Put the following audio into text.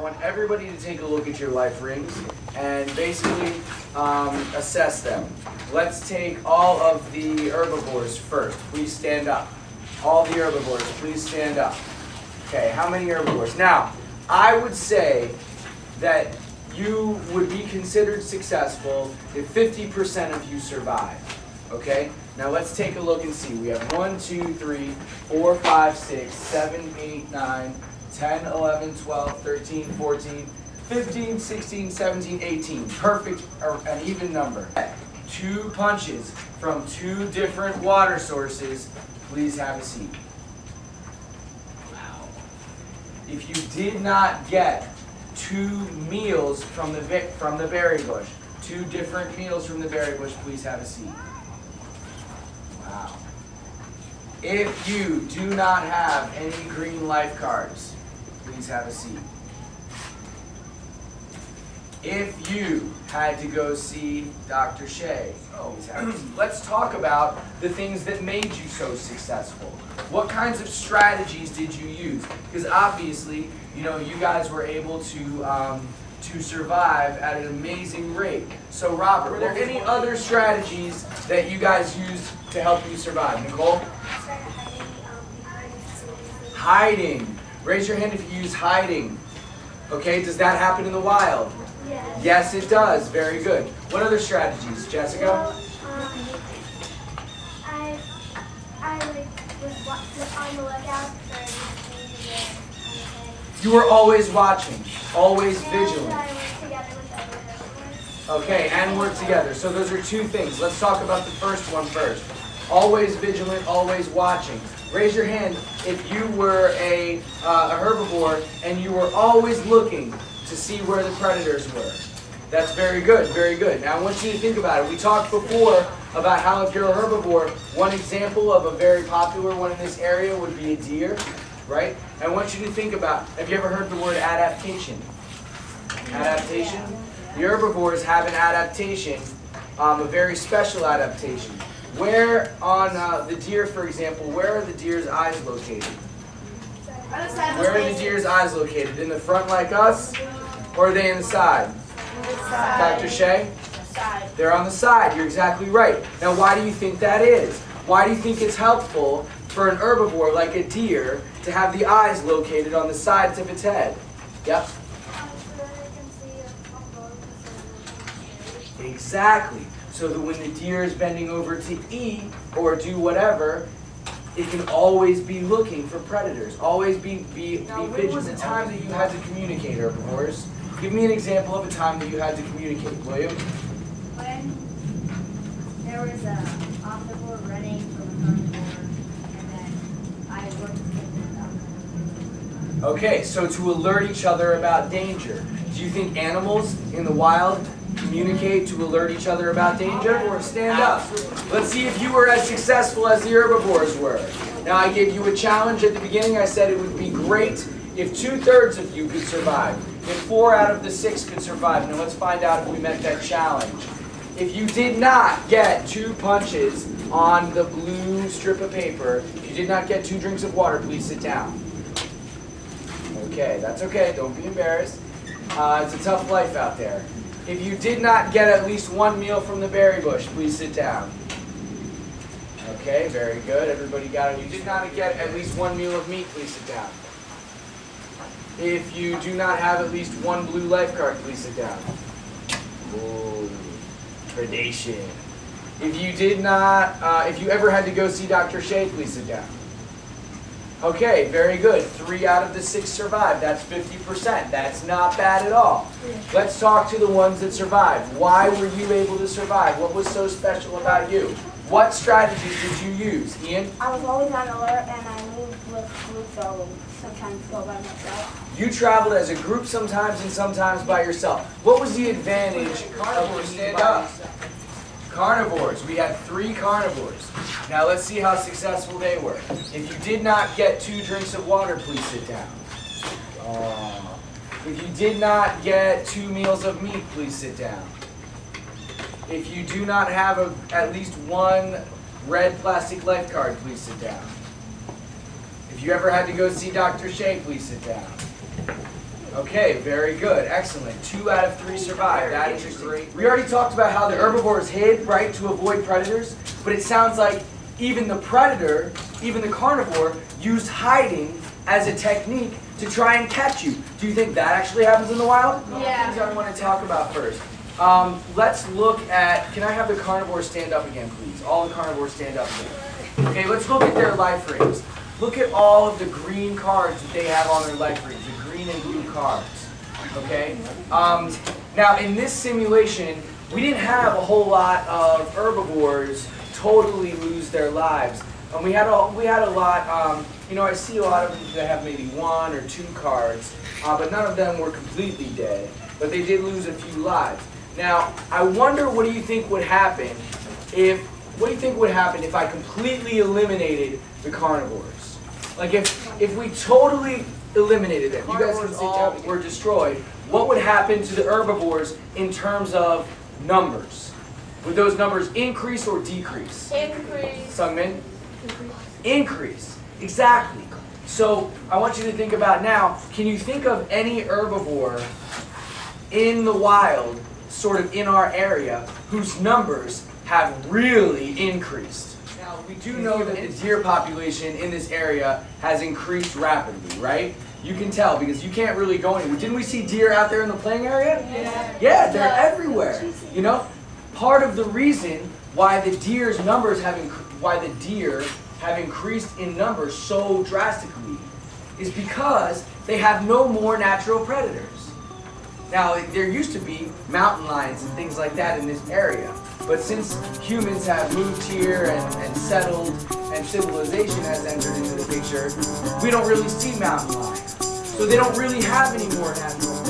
want everybody to take a look at your life rings and basically assess them. Let's take all of the herbivores first. Please stand up. All the herbivores, please stand up. Okay, how many herbivores? Now, I would say that you would be considered successful if 50% of you survive. Okay? Now let's take a look and see. We have 1, 2, 3, 4, 5, 6, 7, 8, 9, 10, 11, 12, 13, 14, 15, 16, 17, 18. Perfect, an even number. 2 punches from 2 different water sources. Please have a seat. Wow. If you did not get 2 meals from the berry bush, 2 different meals from the berry bush, please have a seat. Wow. If you do not have any green life cards, please have a seat. If you had to go see Dr. Shea, please have a seat. Let's talk about the things that made you so successful. What kinds of strategies did you use? Because obviously, you guys were able to survive at an amazing rate. So Robert, were there any other strategies that you guys used to help you survive? Nicole? Hiding. Raise your hand if you use hiding. Okay, does that happen in the wild? Yes. Yes, it does. Very good. What other strategies? Jessica? Well, I was on the lookout for anything. You were always watching, always vigilant. And I worked together with other herbivores. Okay, and work together. So those are 2 things. Let's talk about the first one first. Always vigilant, always watching. Raise your hand if you were a herbivore and you were always looking to see where the predators were. That's very good, very good. Now I want you to think about it. We talked before about how if you're a herbivore, one example of a very popular one in this area would be a deer, right? I want you to think about, have you ever heard the word adaptation? Adaptation? The herbivores have an adaptation, a very special adaptation. Where on the deer, for example, where are the deer's eyes located? Where are the deer's eyes located? In the front like us? Or are they in the side? Dr. Shea? They're on the side. You're exactly right. Now, why do you think that is? Why do you think it's helpful for an herbivore like a deer to have the eyes located on the sides of its head? Yep. Exactly. So that when the deer is bending over to eat or do whatever, it can always be looking for predators. Always be vigilant. When was the time that you had to communicate, herbivores? Give me an example of a time that you had to communicate, William. When there was an omnivore running from a carnivore, and then I worked with them. Okay, so to alert each other about danger. Do you think animals in the wild communicate to alert each other about danger? Or stand up. Let's see if you were as successful as the herbivores were. Now I gave you a challenge at the beginning. I said it would be great if 2/3 of you could survive. If 4 out of the 6 could survive. Now let's find out if we met that challenge. If you did not get 2 punches on the blue strip of paper, if you did not get 2 drinks of water, please sit down. Okay, that's okay. Don't be embarrassed. It's a tough life out there. If you did not get at least 1 meal from the berry bush, please sit down. Okay, very good. Everybody got it. If you did not get at least 1 meal of meat, please sit down. If you do not have at least 1 blue life card, please sit down. Ooh, predation. If you did not, if you ever had to go see Dr. Shea, please sit down. Okay, very good. 3 out of the 6 survived. That's 50%. That's not bad at all. Let's talk to the ones that survived. Why were you able to survive? What was so special about you? What strategies did you use? Ian? I was always on alert, and I moved with groups, so sometimes go by myself. You traveled as a group sometimes and sometimes by yourself. What was the advantage of stand up? Carnivores. We had 3 carnivores. Now let's see how successful they were. If you did not get 2 drinks of water, please sit down. If you did not get 2 meals of meat, please sit down. If you do not have at least 1 red plastic life card, please sit down. If you ever had to go see Dr. Shea, please sit down. Okay, very good. Excellent. 2 out of 3 survived. That is great. We already talked about how the herbivores hid, right, to avoid predators, but it sounds like even the predator, even the carnivore, used hiding as a technique to try and catch you. Do you think that actually happens in the wild? Yeah. Things I want to talk about first. Let's look at, can I have the carnivores stand up again, please? All the carnivores stand up again. Okay, let's look at their life rings. Look at all of the green cards that they have on their life rings, the green and blue cards. Okay? Now, in this simulation, we didn't have a whole lot of herbivores totally lose their lives. And we had a lot, you know, I see a lot of them that have maybe 1 or 2 cards, but none of them were completely dead. But they did lose a few lives. Now, I wonder, what do you think would happen if I completely eliminated the carnivores? Like if we totally eliminated them, you guys can all were destroyed, what would happen to the herbivores in terms of numbers? Would those numbers increase or decrease? Increase. Sungmin? Increase. Exactly. So I want you to think about now, can you think of any herbivore in the wild, sort of in our area, whose numbers have really increased? Now, we do know that the deer population in this area has increased rapidly, right? You can tell because you can't really go anywhere. Didn't we see deer out there in the playing area? Yeah. Yeah, they're everywhere. You know, part of the reason why the deer have increased in numbers so drastically is because they have no more natural predators. Now, there used to be mountain lions and things like that in this area, but since humans have moved here and settled and civilization has entered into the picture, we don't really see mountain lions. So they don't really have any more natural predators.